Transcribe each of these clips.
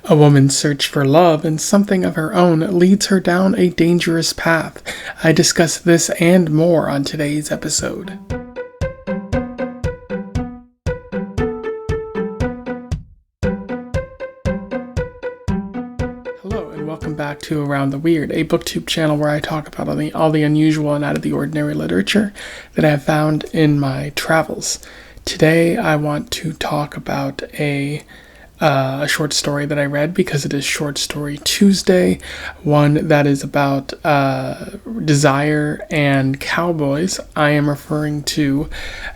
A woman's search for love and something of her own leads her down a dangerous path. I discuss this and more on today's episode. Hello and welcome back to Around the Weird, a booktube channel where I talk about all the unusual and out of the ordinary literature that I have found in my travels. Today I want to talk about a short story that I read because it is Short Story Tuesday, one that is about desire and cowboys. I am referring to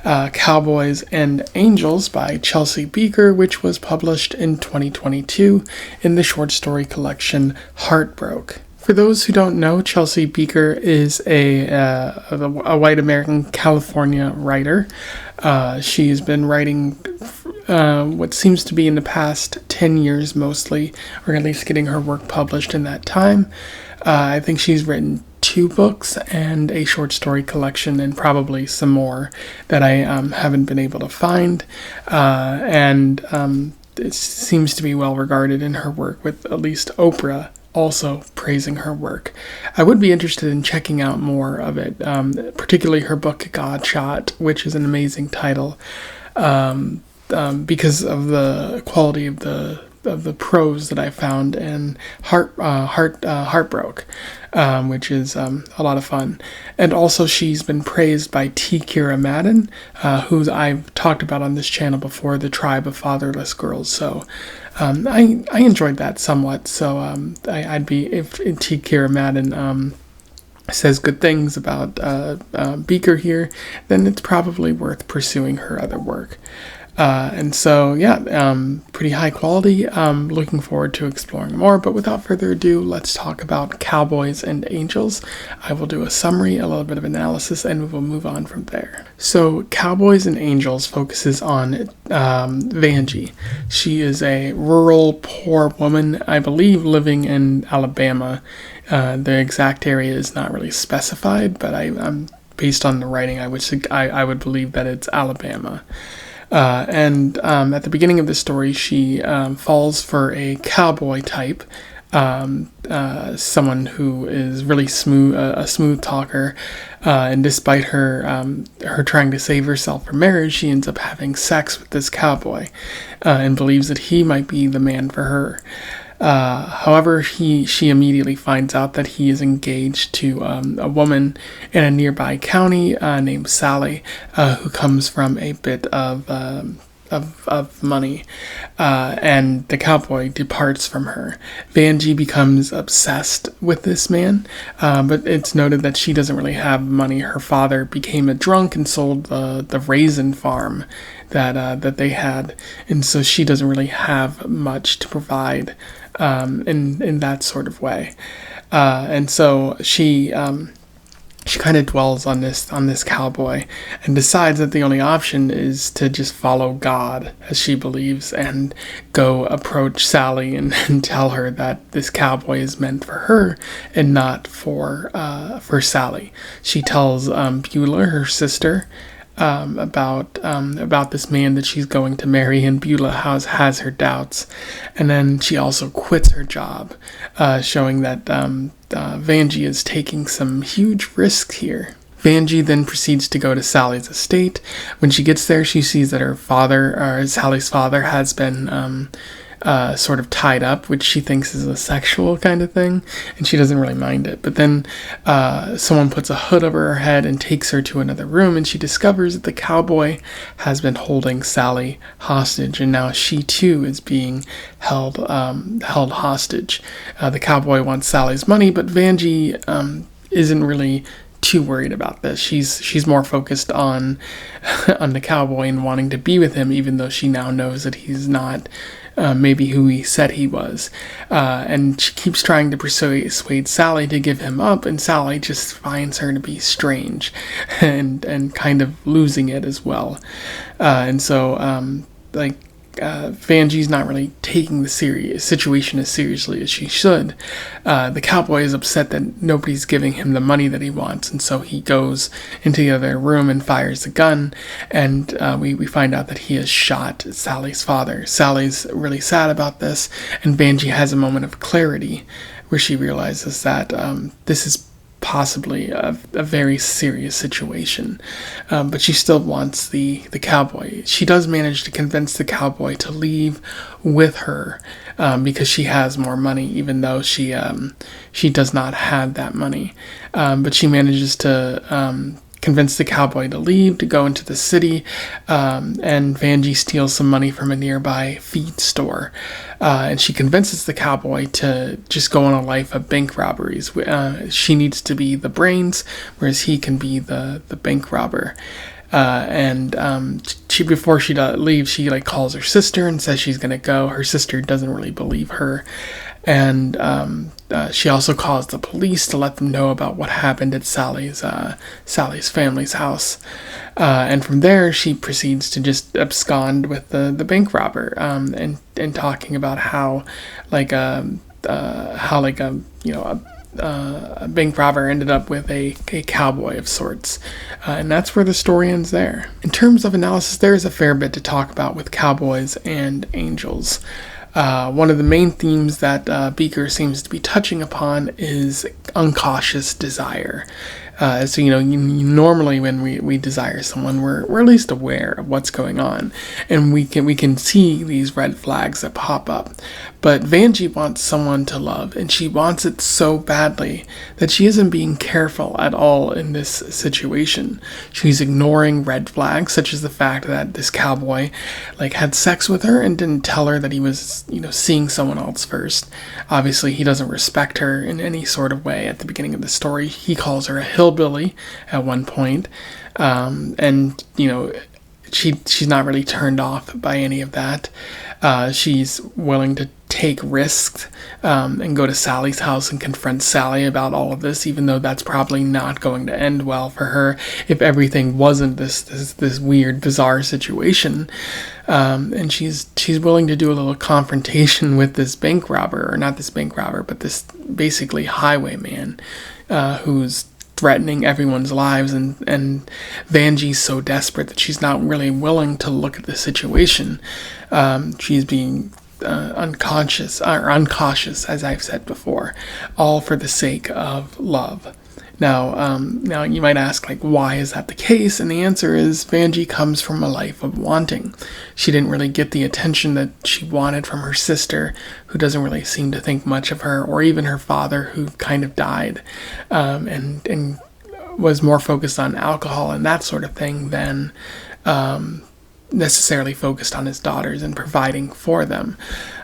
Cowboys and Angels by Chelsea Bieker, which was published in 2022 in the short story collection Heartbroke. For those who don't know, Chelsea Bieker is a white American California writer. She has been writing what seems to be in the past 10 years mostly, or at least getting her work published in that time. I think she's written 2 books and a short story collection and probably some more that I haven't been able to find. It seems to be well regarded in her work, with at least Oprah also praising her work. I would be interested in checking out more of it, particularly her book God Shot, which is an amazing title, because of the quality of the prose that I found in Heartbroke, which is a lot of fun. And also she's been praised by T. Kira Madden, who I've talked about on this channel before, The Tribe of Fatherless Girls. So I enjoyed that somewhat. So I'd be, if T. Kira Madden says good things about Bieker here, then it's probably worth pursuing her other work. Pretty high quality. Looking forward to exploring more, but without further ado, let's talk about Cowboys and Angels. I will do a summary, a little bit of analysis, and we will move on from there. So, Cowboys and Angels focuses on Vangie. She is a rural, poor woman, I believe, living in Alabama. The exact area is not really specified, but I'm based on the writing, I would believe that it's Alabama. At the beginning of the story, she falls for a cowboy type, someone who is really smooth, a smooth talker, and despite her trying to save herself for marriage, she ends up having sex with this cowboy, and believes that he might be the man for her. However, she immediately finds out that he is engaged to a woman in a nearby county named Sally, who comes from a bit of money, and the cowboy departs from her. Vangie becomes obsessed with this man, but it's noted that she doesn't really have money. Her father became a drunk and sold the raisin farm that they had, and so she doesn't really have much to provide in that sort of way, and so she kind of dwells on this cowboy and decides that the only option is to just follow God, as she believes, and go approach Sally and tell her that this cowboy is meant for her and not for Sally. She tells Beulah, her sister, about this man that she's going to marry, and Beulah has her doubts, and then she also quits her job, showing that Vangie is taking some huge risks here. Vangie then proceeds to go to Sally's estate. When she gets there, she sees that her father, or Sally's father, has been sort of tied up, which she thinks is a sexual kind of thing, and she doesn't really mind it. But then someone puts a hood over her head and takes her to another room, and she discovers that the cowboy has been holding Sally hostage, and now she too is being held hostage. The cowboy wants Sally's money, but Vangie isn't really too worried about this. She's more focused on the cowboy and wanting to be with him, even though she now knows that he's not maybe who he said he was. And she keeps trying to persuade Sally to give him up, and Sally just finds her to be strange and kind of losing it as well. Vangie's not really taking the situation as seriously as she should. The cowboy is upset that nobody's giving him the money that he wants, and so he goes into the other room and fires a gun, and we find out that he has shot Sally's father. Sally's really sad about this, and Vangie has a moment of clarity where she realizes that this is possibly a very serious situation, but she still wants the cowboy. She does manage to convince the cowboy to leave with her because she has more money, even though she does not have that money. But she manages to convince the cowboy to leave, to go into the city, and Vangie steals some money from a nearby feed store. And she convinces the cowboy to just go on a life of bank robberies. She needs to be the brains, whereas he can be the bank robber. She before she leaves, she like calls her sister and says she's gonna go. Her sister doesn't really believe her, and she also calls the police to let them know about what happened at Sally's family's house. And from there, she proceeds to just abscond with the bank robber, and talking about how a bank robber ended up with a cowboy of sorts. And that's where the story ends there. In terms of analysis, there is a fair bit to talk about with cowboys and angels. One of the main themes that Bieker seems to be touching upon is uncautious desire. So normally when we desire someone, we're at least aware of what's going on, and we can see these red flags that pop up. But Vangie wants someone to love, and she wants it so badly that she isn't being careful at all in this situation. She's ignoring red flags, such as the fact that this cowboy had sex with her and didn't tell her that he was seeing someone else first. Obviously, he doesn't respect her in any sort of way at the beginning of the story. He calls her a hillbilly at one point, and she's not really turned off by any of that. She's willing to take risks and go to Sally's house and confront Sally about all of this, even though that's probably not going to end well for her if everything wasn't this weird, bizarre situation. And she's willing to do a little confrontation with this bank robber, or not this bank robber, but this basically highwayman who's threatening everyone's lives, and Vangie's so desperate that she's not really willing to look at the situation. She's being uncautious, as I've said before, all for the sake of love. Now you might ask, why is that the case? And the answer is Vangie comes from a life of wanting. She didn't really get the attention that she wanted from her sister, who doesn't really seem to think much of her, or even her father, who kind of died, and was more focused on alcohol and that sort of thing than necessarily focused on his daughters and providing for them.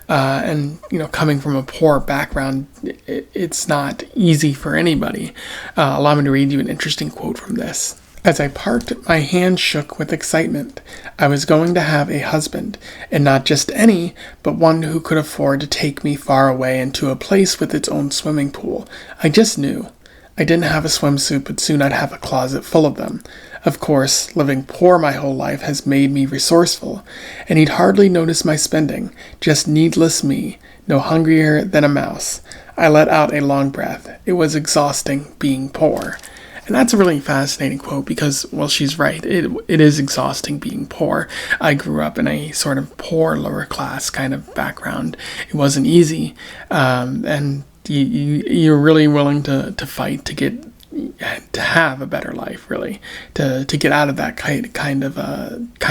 Coming from a poor background, it's not easy for anybody. Allow me to read you an interesting quote from this. As I parked, my hand shook with excitement. I was going to have a husband, and not just any, but one who could afford to take me far away into a place with its own swimming pool. I just knew. I didn't have a swimsuit, but soon I'd have a closet full of them. Of course, living poor my whole life has made me resourceful, and he'd hardly notice my spending, just needless me, no hungrier than a mouse. I let out a long breath. It was exhausting being poor. And that's a really fascinating quote because, well, she's right. It is exhausting being poor. I grew up in a sort of poor, lower class kind of background. It wasn't easy, and you're really willing to fight to have a better life, really, to get out of that kind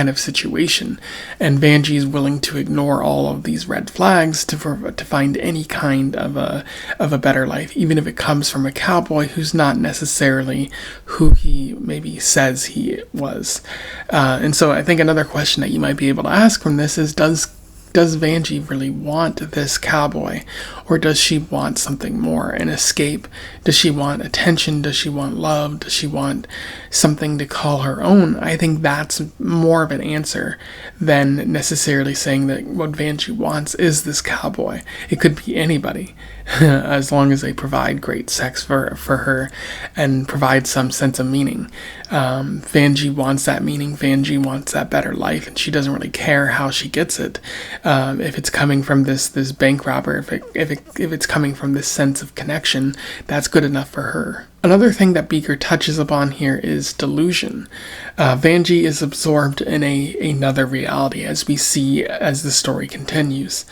of situation. And Vangie is willing to ignore all of these red flags to find any kind of a better life, even if it comes from a cowboy who's not necessarily who he maybe says he was. And so I think another question that you might be able to ask from this is, does does Vangie really want this cowboy, or does she want something more, an escape? Does she want attention? Does she want love? Does she want something to call her own? I think that's more of an answer than necessarily saying that what Vangie wants is this cowboy. It could be anybody, as long as they provide great sex for her and provide some sense of meaning. Vangie wants that meaning. Vangie wants that better life, and she doesn't really care how she gets it. If it's coming from this bank robber, if it's coming from this sense of connection, that's good enough for her. Another thing that Bieker touches upon here is delusion. Vangie is absorbed in another reality, as we see as the story continues.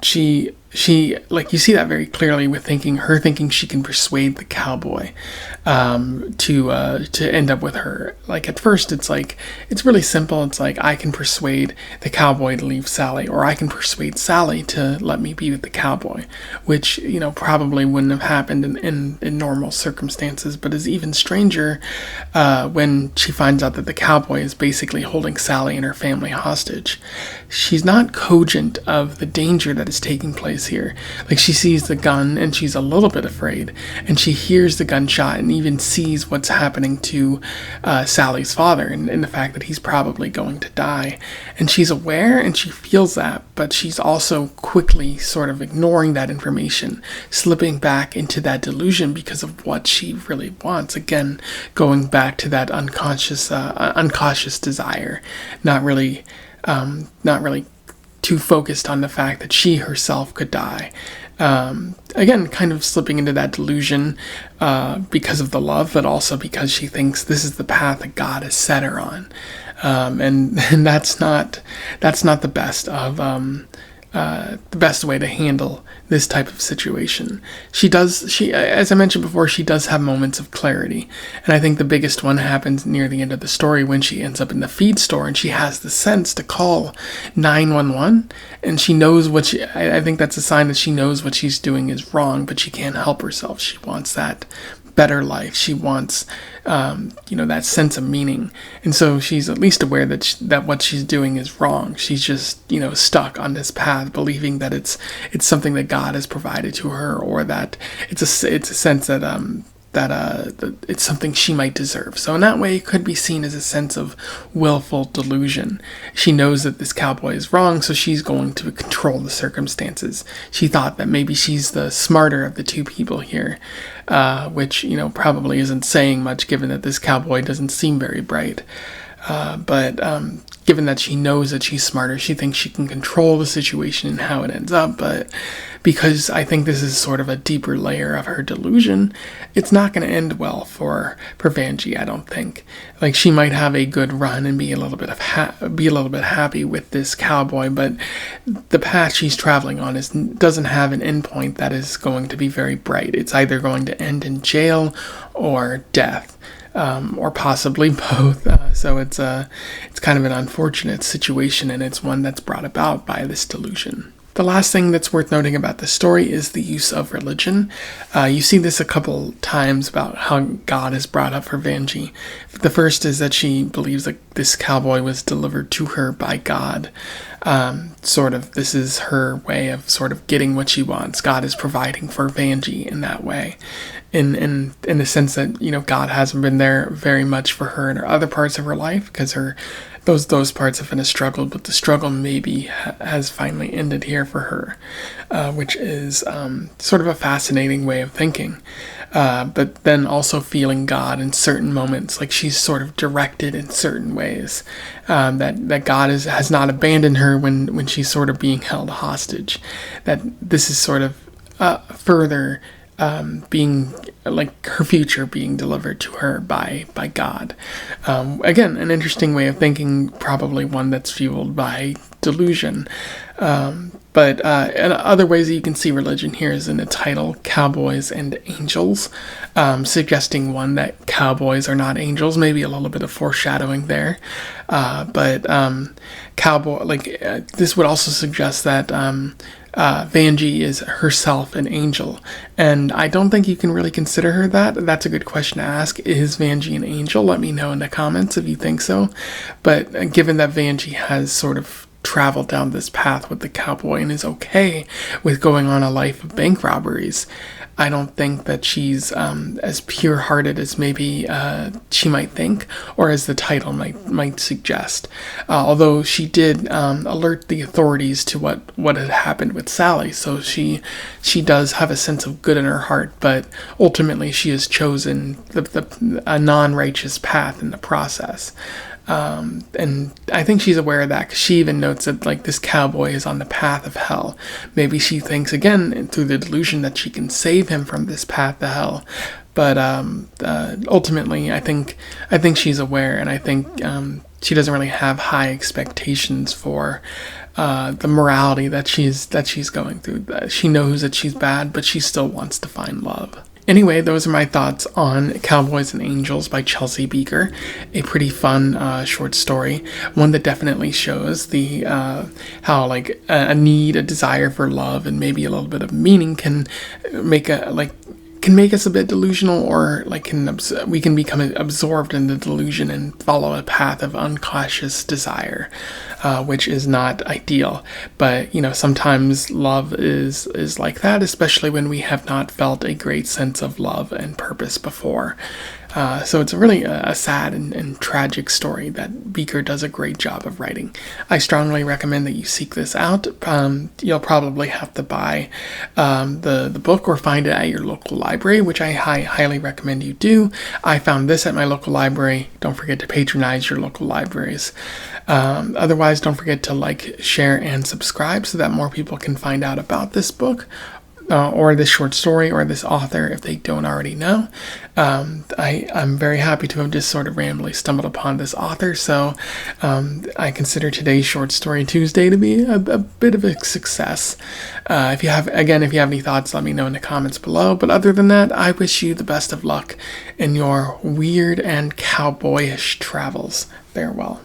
She like, you see that very clearly with her thinking she can persuade the cowboy to end up with her. Like, at first it's really simple. It's like, I can persuade the cowboy to leave Sally, or I can persuade Sally to let me be with the cowboy, which, probably wouldn't have happened in normal circumstances, but is even stranger when she finds out that the cowboy is basically holding Sally and her family hostage. She's not cogent of the danger that is taking place here. Like, she sees the gun and she's a little bit afraid, and she hears the gunshot and even sees what's happening to Sally's father, and the fact that he's probably going to die. And she's aware and she feels that, but she's also quickly sort of ignoring that information, slipping back into that delusion because of what she really wants. Again, going back to that uncautious desire, not really too focused on the fact that she herself could die. Again, kind of slipping into that delusion because of the love, but also because she thinks this is the path that God has set her on. And that's not the best of the best way to handle this type of situation. She, as I mentioned before, she does have moments of clarity, and I think the biggest one happens near the end of the story when she ends up in the feed store and she has the sense to call 911, and she knows I think that's a sign that she knows what she's doing is wrong, but she can't help herself. She wants that better life. She wants, that sense of meaning. And so she's at least aware that what she's doing is wrong. She's just, stuck on this path, believing that it's something that God has provided to her, or that it's a sense that it's something she might deserve. So in that way, it could be seen as a sense of willful delusion. She knows that this cowboy is wrong, so she's going to control the circumstances. She thought that maybe she's the smarter of the two people here, which, probably isn't saying much, given that this cowboy doesn't seem very bright. But given that she knows that she's smarter, she thinks she can control the situation and how it ends up. But because I think this is sort of a deeper layer of her delusion, it's not going to end well for Vangie, I don't think. Like, she might have a good run and be a little bit happy with this cowboy, but the path she's traveling on doesn't have an endpoint that is going to be very bright. It's either going to end in jail or death. Or possibly both. So it's kind of an unfortunate situation, and it's one that's brought about by this delusion. The last thing that's worth noting about the story is the use of religion. You see this a couple times about how God is brought up for Vangie. The first is that she believes that this cowboy was delivered to her by God. This is her way of sort of getting what she wants. God is providing for Vangie in that way. In the sense that, God hasn't been there very much for her in her other parts of her life, because those parts have been a struggle, but the struggle maybe has finally ended here for her, which is sort of a fascinating way of thinking. But then also feeling God in certain moments, like she's sort of directed in certain ways, that God has not abandoned her when she's sort of being held hostage, that this is sort of further being like her future being delivered to her by God. Again, an interesting way of thinking, probably one that's fueled by delusion. But in other ways that you can see religion here is in the title, Cowboys and Angels, suggesting one that cowboys are not angels, maybe a little bit of foreshadowing there. But this would also suggest that Vangie is herself an angel, and I don't think you can really consider her that. That's a good question to ask. Is Vangie an angel? Let me know in the comments if you think so. But given that Vangie has sort of traveled down this path with the cowboy and is okay with going on a life of bank robberies. I don't think that she's as pure-hearted as maybe she might think, or as the title might suggest. Although she did alert the authorities to what had happened with Sally, so she does have a sense of good in her heart. But ultimately, she has chosen a non-righteous path in the process. And I think she's aware of that, because she even notes that like this cowboy is on the path of hell. Maybe she thinks again through the delusion that she can save him from this path to hell, but ultimately I think she's aware, and I think she doesn't really have high expectations for the morality that she's going through. She knows that she's bad, but she still wants to find love. Anyway, those are my thoughts on Cowboys and Angels by Chelsea Bieker. A pretty fun short story, one that definitely shows the how like a need, a desire for love, and maybe a little bit of meaning can make us a bit delusional, or like we can become absorbed in the delusion and follow a path of uncautious desire, which is not ideal. But sometimes love is like that, especially when we have not felt a great sense of love and purpose before. So it's really a sad and tragic story that Bieker does a great job of writing. I strongly recommend that you seek this out. You'll probably have to buy the book or find it at your local library, which I highly recommend you do. I found this at my local library. Don't forget to patronize your local libraries. Otherwise, don't forget to like, share, and subscribe so that more people can find out about this book. Or this short story, or this author, if they don't already know. I'm very happy to have just sort of randomly stumbled upon this author, so I consider today's Short Story Tuesday to be a bit of a success. If you have any thoughts, let me know in the comments below. But other than that, I wish you the best of luck in your weird and cowboyish travels. Farewell.